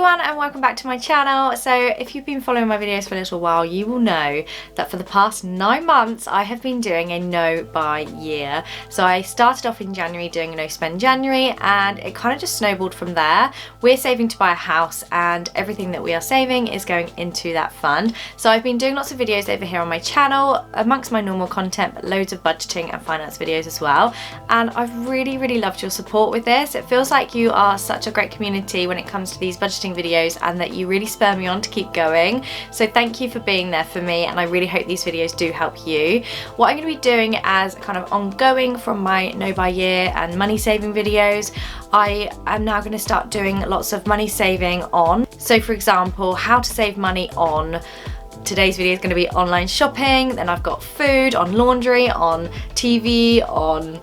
everyone and welcome back to my channel. So if you've been following my videos for a little while, you will know that for the past 9 months I have been doing a no buy year. So I started off in January doing a no spend January and it kind of just snowballed from there. We're saving to buy a house and everything that we are saving is going into that fund. So I've been doing lots of videos over here on my channel amongst my normal content, but loads of budgeting and finance videos as well. And I've really loved your support with this. It feels like you are such a great community when it comes to these budgeting videos and that you really spur me on to keep going. So thank you for being there for me and I really hope these videos do help you. What I'm going to be doing as kind of ongoing from my no buy year and money saving videos, I am now going to start doing lots of money saving on. So for example, how to save money on. Today's video is going to be online shopping, then I've got food, on laundry, on TV, on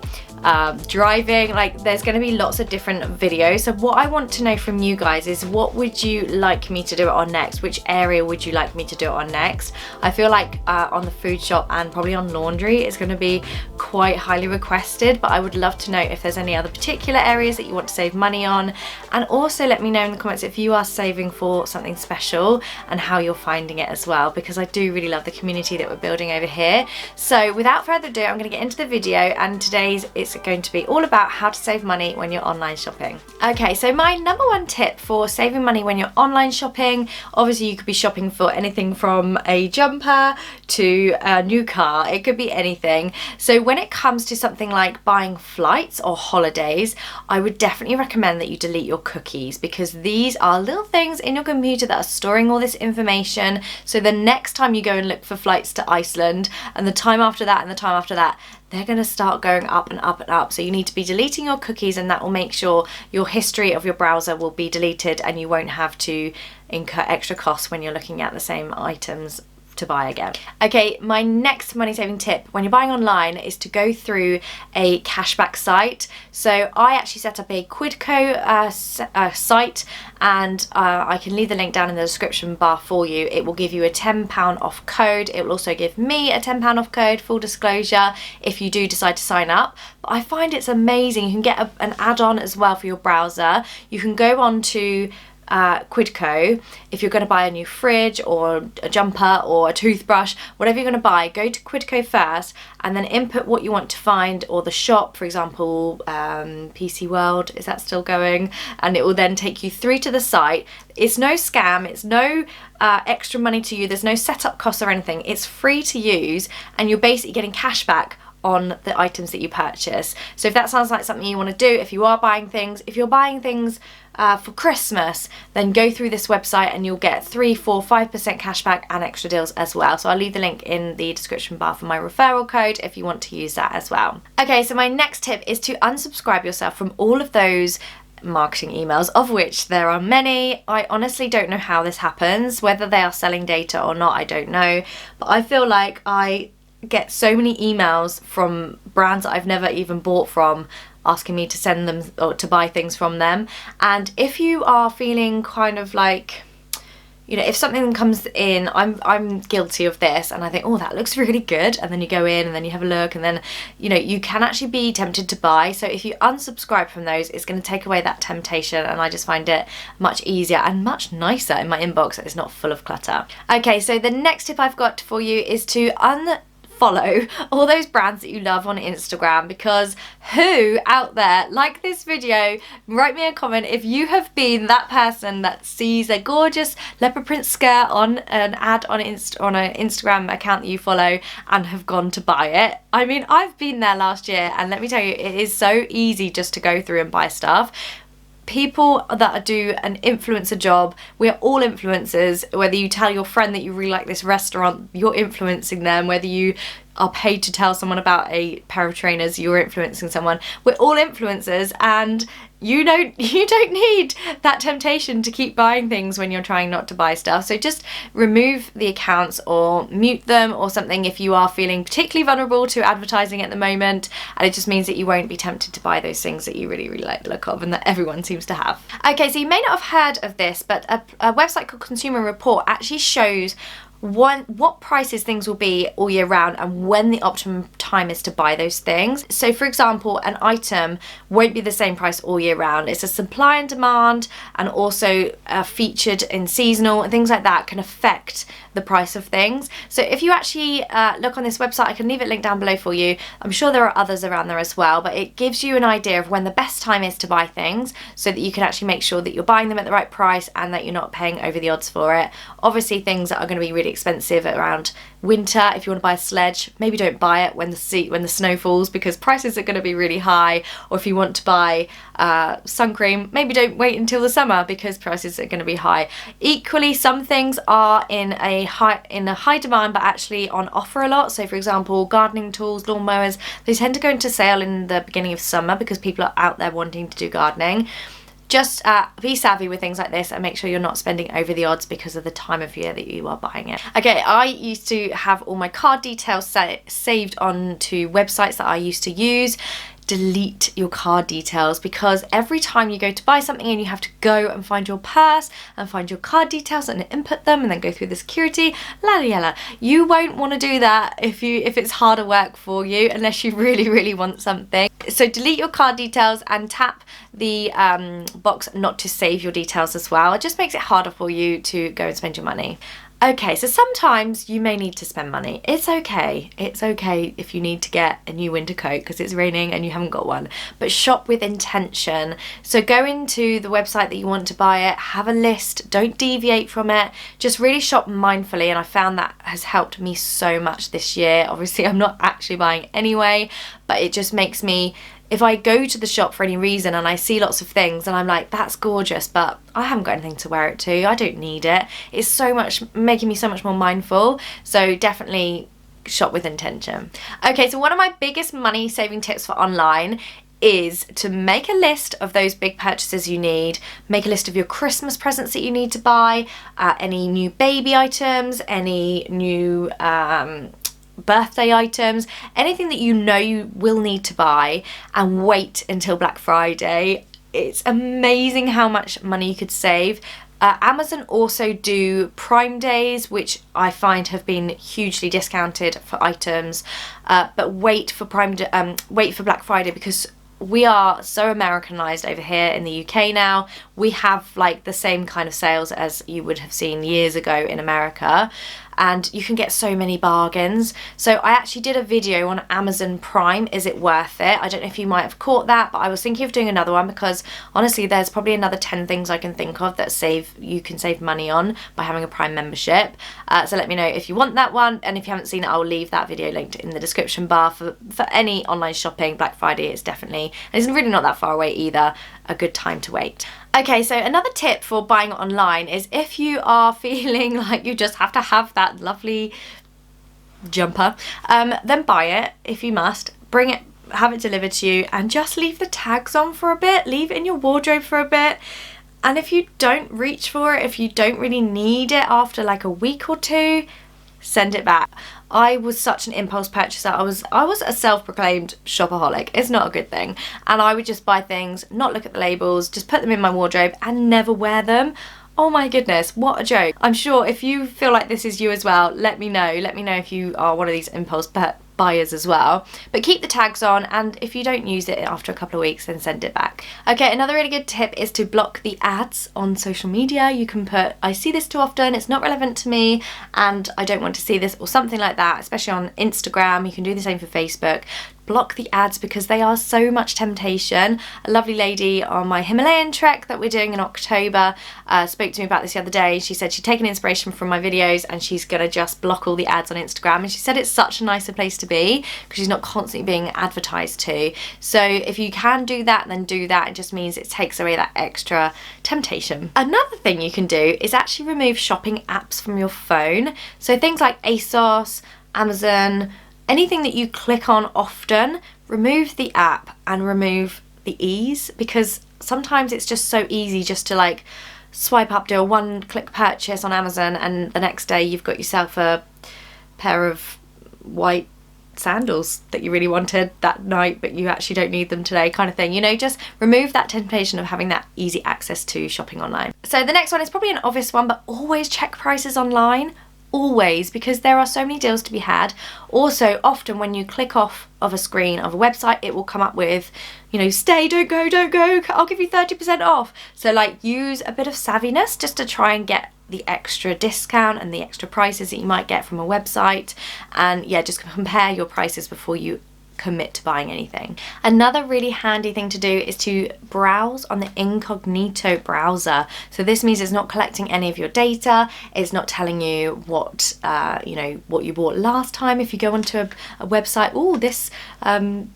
driving. Like there's going to be lots of different videos. So what I want to know from you guys is what would you like me to do it on next? Which area would you like me to do it on next? I feel like on the food shop and probably on laundry it's going to be quite highly requested, but I would love to know if there's any other particular areas that you want to save money on, and also let me know in the comments if you are saving for something special and how you're finding it as well, because I do really love the community that we're building over here. So without further ado, I'm going to get into the video, and today's it's going to be all about how to save money when you're online shopping. Okay, so my number one tip for saving money when you're online shopping, obviously you could be shopping for anything from a jumper to a new car, it could be anything. So when it comes to something like buying flights or holidays, I would definitely recommend that you delete your cookies, because these are little things in your computer that are storing all this information. So the next time you go and look for flights to Iceland, and the time after that and the time after that, they're going to start going up and up and up. So you need to be deleting your cookies, and that will make sure your history of your browser will be deleted and you won't have to incur extra costs when you're looking at the same items to buy again. Okay, my next money saving tip when you're buying online is to go through a cashback site. So I actually set up a Quidco site, and I can leave the link down in the description bar for you. It will give you a £10 off code. It will also give me a £10 off code, full disclosure, if you do decide to sign up. But I find it's amazing. You can get an add-on as well for your browser. You can go on to Quidco. If you're going to buy a new fridge or a jumper or a toothbrush, whatever you're going to buy, go to Quidco first and then input what you want to find, or the shop, for example, PC World, is that still going? And it will then take you through to the site. It's no scam, it's no extra money to you, there's no setup costs or anything, it's free to use, and you're basically getting cash back on the items that you purchase. So if that sounds like something you want to do, if you are buying things, if you're buying things for Christmas, then go through this website and you'll get 3, 4, 5% cashback and extra deals as well. So I'll leave the link in the description bar for my referral code if you want to use that as well. Okay, so my next tip is to unsubscribe yourself from all of those marketing emails, of which there are many. I honestly don't know how this happens, whether they are selling data or not, I don't know, but I feel like I get so many emails from brands that I've never even bought from, asking me to send them or to buy things from them. And if you are feeling kind of like, you know, if something comes in, I'm guilty of this, and I think, oh, that looks really good, and then you go in and then you have a look, and then, you know, you can actually be tempted to buy. So if you unsubscribe from those, it's going to take away that temptation, and I just find it much easier and much nicer in my inbox. It's not full of clutter. Okay, so the next tip I've got for you is to follow all those brands that you love on Instagram, because who out there, like this video, write me a comment if you have been that person that sees a gorgeous leopard print skirt on an ad on an Instagram account that you follow and have gone to buy it. I mean, I've been there last year, and let me tell you, it is so easy just to go through and buy stuff. People that do an influencer job, we are all influencers. Whether you tell your friend that you really like this restaurant, you're influencing them. Whether you are paid to tell someone about a pair of trainers, you're influencing someone. We're all influencers, and you don't need that temptation to keep buying things when you're trying not to buy stuff. So just remove the accounts or mute them or something if you are feeling particularly vulnerable to advertising at the moment, and it just means that you won't be tempted to buy those things that you really like the look of and that everyone seems to have. Okay, so you may not have heard of this, but a website called Consumer Report actually shows what prices things will be all year round and when the optimum time is to buy those things. So for example, an item won't be the same price all year round. It's a supply and demand, and also featured in seasonal and things like that can affect the price of things. So if you actually look on this website, I can leave it linked down below for you. I'm sure there are others around there as well, but it gives you an idea of when the best time is to buy things so that you can actually make sure that you're buying them at the right price and that you're not paying over the odds for it. Obviously things that are going to be really expensive around winter, if you want to buy a sledge, maybe don't buy it when the snow falls because prices are going to be really high. Or if you want to buy sun cream, maybe don't wait until the summer because prices are going to be high. Equally, some things are in a high demand but actually on offer a lot. So for example, gardening tools, lawn mowers, they tend to go into sale in the beginning of summer because people are out there wanting to do gardening. Just be savvy with things like this and make sure you're not spending over the odds because of the time of year that you are buying it. Okay, I used to have all my card details saved onto websites that I used to use. Delete your card details, because every time you go to buy something and you have to go and find your purse and find your card details and input them and then go through the security, you won't want to do that if it's harder work for you, unless you really want something. So delete your card details and tap the box not to save your details as well. It just makes it harder for you to go and spend your money. Okay, so sometimes you may need to spend money. It's okay. It's okay if you need to get a new winter coat because it's raining and you haven't got one. But shop with intention. So go into the website that you want to buy it, have a list, don't deviate from it. Just really shop mindfully, and I found that has helped me so much this year. Obviously, I'm not actually buying anyway, but it just makes me... If I go to the shop for any reason and I see lots of things and I'm like, that's gorgeous, but I haven't got anything to wear it to, I don't need it. It's so much, making me so much more mindful. So definitely shop with intention. Okay, so one of my biggest money saving tips for online is to make a list of those big purchases you need. Make a list of your Christmas presents that you need to buy, any new baby items, any new birthday items, anything that you know you will need to buy, and wait until Black Friday. It's amazing how much money you could save. Amazon also do Prime Days, which I find have been hugely discounted for items, but wait for Black Friday, because we are so Americanized over here in the UK now. We have like the same kind of sales as you would have seen years ago in America, and you can get so many bargains. So I actually did a video on Amazon Prime, is it worth it? I don't know if you might have caught that, but I was thinking of doing another one because honestly there's probably another 10 things I can think of that you can save money on by having a Prime membership. So let me know if you want that one, and if you haven't seen it, I'll leave that video linked in the description bar. For any online shopping, Black Friday is definitely, and it's really not that far away either, a good time to wait. Okay, so another tip for buying online is if you are feeling like you just have to have that lovely jumper, then buy it if you must. Bring it, have it delivered to you, and just leave the tags on for a bit. Leave it in your wardrobe for a bit. And if you don't reach for it, if you don't really need it after like a week or two, send it back. I was such an impulse purchaser. I was a self-proclaimed shopaholic. It's not a good thing. And I would just buy things, not look at the labels, just put them in my wardrobe and never wear them. Oh my goodness, what a joke. I'm sure if you feel like this is you as well, let me know. Let me know if you are one of these impulse buyers as well. But keep the tags on, and if you don't use it after a couple of weeks, then send it back. Okay, another really good tip is to block the ads on social media. You can put, I see this too often, it's not relevant to me, and I don't want to see this, or something like that, especially on Instagram. You can do the same for Facebook. Block the ads because they are so much temptation. A lovely lady on my Himalayan trek that we're doing in October spoke to me about this the other day. She said she'd taken inspiration from my videos and she's gonna just block all the ads on Instagram, and she said it's such a nicer place to be because she's not constantly being advertised to. So if you can do that, then do that. It just means it takes away that extra temptation. Another thing you can do is actually remove shopping apps from your phone. So things like ASOS, Amazon, anything that you click on often, remove the app and remove the ease, because sometimes it's just so easy just to like swipe up, do a one-click purchase on Amazon, and the next day you've got yourself a pair of white sandals that you really wanted that night but you actually don't need them today, kind of thing. You know, just remove that temptation of having that easy access to shopping online. So the next one is probably an obvious one, but always check prices online. always, because there are so many deals to be had. Also, often when you click off of a screen of a website, it will come up with, you know, stay, don't go, I'll give you 30% off. So like, use a bit of savviness just to try and get the extra discount and the extra prices that you might get from a website. And yeah, just compare your prices before you commit to buying anything. Another really handy thing to do is to browse on the incognito browser. So this means it's not collecting any of your data. It's not telling you what you know, what you bought last time. If you go onto a website, oh, this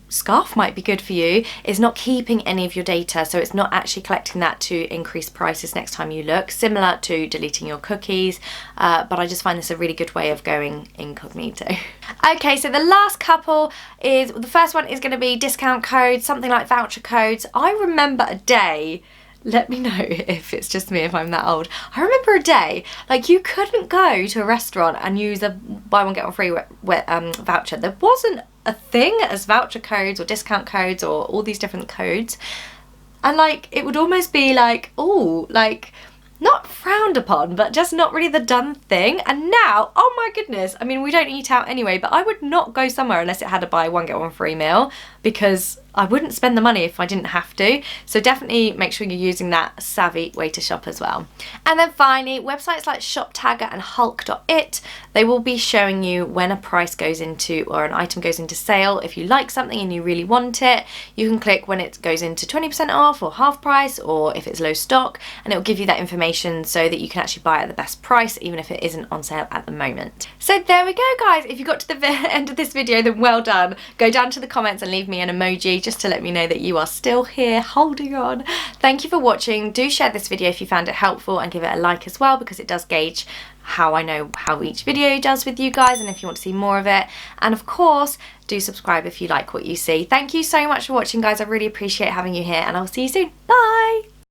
scarf might be good for you. It's not keeping any of your data, so it's not actually collecting that to increase prices next time you look, similar to deleting your cookies, but I just find this a really good way of going incognito. Okay, so the last couple is, the first one is going to be discount codes, something like voucher codes. I remember a day, let me know if it's just me, if I'm that old. I remember a day, like, you couldn't go to a restaurant and use a buy one get one free voucher. There wasn't a thing as voucher codes or discount codes or all these different codes. And like, it would almost be like, oh, like, not frowned upon, but just not really the done thing. And now, oh my goodness, I mean, we don't eat out anyway, but I would not go somewhere unless it had a buy one get one free meal, because I wouldn't spend the money if I didn't have to. So definitely make sure you're using that savvy way to shop as well. And then finally, websites like ShopTagger and Hulk.it, they will be showing you when a price goes into, or an item goes into sale. If you like something and you really want it, you can click when it goes into 20% off or half price, or if it's low stock, and it will give you that information so that you can actually buy at the best price, even if it isn't on sale at the moment. So there we go, guys. If you got to the end of this video, then well done. Go down to the comments and leave me an emoji just to let me know that you are still here holding on. Thank you for watching. Do share this video if you found it helpful, and give it a like as well, because it does gauge how I know how each video does with you guys and if you want to see more of it. And of course, do subscribe if you like what you see. Thank you so much for watching, guys. I really appreciate having you here, and I'll see you soon. Bye!